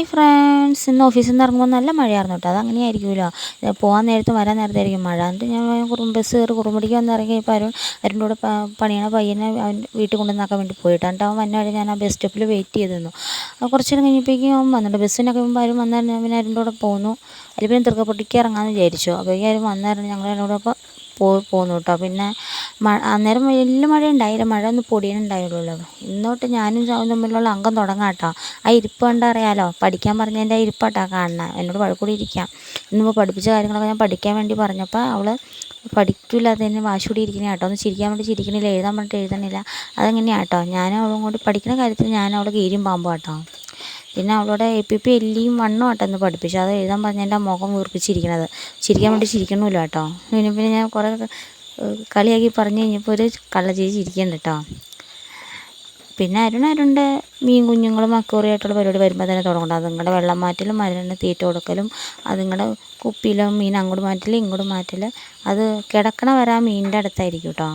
Hi friends, ഇന്ന് ഓഫീസിൽ നിന്ന് ഇറങ്ങുമ്പോൾ നല്ല മഴയായിരുന്നു കേട്ടോ. അതങ്ങനെയായിരിക്കുമല്ലോ, പോകാൻ നേരത്ത് വരാൻ നേരത്തായിരിക്കും മഴ. എന്നിട്ട് ഞാൻ ബസ് കയറി കുറുമ്പടിക്ക് വന്ന് ഇറങ്ങിയപ്പോൾ അരുണിൻ്റെ കൂടെ പണിയണ പയ്യനെ അവൻ വീട്ടിൽ കൊണ്ടുവന്നാക്കാൻ വേണ്ടി പോയിട്ട് എന്നിട്ട് അവൻ വന്ന വഴി ഞാൻ ആ ബസ് സ്റ്റോപ്പിൽ വെയിറ്റ് ചെയ്ത് നിന്നു. കുറച്ച് നേരം കഴിഞ്ഞപ്പോഴേക്കും അവൻ വന്നിട്ടുണ്ട്. ബസ്സിനൊക്കെ മുമ്പ് ആരും വന്നായിരുന്നു. ഞാൻ പിന്നെ അരുണിൻ്റെ കൂടെ പോന്നു. അതിൽ പിന്നെ തൃക്കപ്പൊട്ടിക്ക് ഇറങ്ങാമെന്ന് വിചാരിച്ചു. അപ്പോഴേക്കും ആരും വന്നായിരുന്നു. ഞങ്ങൾ എന്നോടൊപ്പം പോന്നു കേട്ടോ. പിന്നെ അന്നേരം വലിയ മഴ ഉണ്ടായില്ല, മഴ ഒന്ന് പൊടിയുന്നുണ്ടായുള്ളൂ. ഇന്നോട്ട് ഞാനും ചാവും തമ്മിലുള്ള അംഗം തുടങ്ങാം കേട്ടോ. ആ ഇരിപ്പ് കണ്ടാൽ അറിയാലോ, പഠിക്കാൻ പറഞ്ഞതിൻ്റെ ആ ഇരിപ്പാട്ടാ കാണുന്നത്. എന്നോട് വഴക്കൂടി ഇരിക്കാം. ഇന്നിപ്പോൾ പഠിപ്പിച്ച കാര്യങ്ങളൊക്കെ ഞാൻ പഠിക്കാൻ വേണ്ടി പറഞ്ഞപ്പോൾ അവൾ പഠിക്കില്ല, അതിന് വാശിയോടെ ഇരിക്കണേ കേട്ടോ. ഒന്ന് ചിരിക്കാൻ വേണ്ടി ചിരിക്കണില്ല, എഴുതാൻ പറഞ്ഞിട്ട് എഴുതണില്ല. അതെങ്ങനെയാണ് കേട്ടോ. ഞാനും അവളും കൂടി പഠിക്കുന്ന കാര്യത്തിൽ ഞാൻ അവളെ കീരിയും പാമ്പും കേട്ടോ. പിന്നെ അവളുടെ APP എല്ലിയും വണ്ണും ആട്ടോ ഒന്ന് പഠിപ്പിച്ചു. അത് എഴുതാൻ പറഞ്ഞതിൻ്റെ മുഖം വീർപ്പിച്ചിരിക്കണത്, ചിരിക്കാൻ വേണ്ടി ചിരിക്കണമില്ല കേട്ടോ. പിന്നെ ഞാൻ കുറേ കളിയാക്കി പറഞ്ഞു കഴിഞ്ഞപ്പോൾ ഒരു കള്ളച്ചിരി ചിരിക്കുന്നുണ്ട് കേട്ടോ. പിന്നെ അരുണിൻ്റെ മീൻ കുഞ്ഞുങ്ങളും അക്വേറിയമായിട്ടുള്ള പരിപാടി വരുമ്പോൾ തന്നെ തുടങ്ങുന്നുണ്ട്. അതുങ്ങളുടെ വെള്ളം മാറ്റലും മരുന്നിന് തീറ്റ കൊടുക്കലും അതുങ്ങളുടെ കുപ്പിയിലും മീൻ അങ്ങോട്ട് മാറ്റൽ ഇങ്ങോട്ട് മാറ്റൽ. അത് കിടക്കണ വരെ ആ മീനിൻ്റെ അടുത്തായിരിക്കും കേട്ടോ.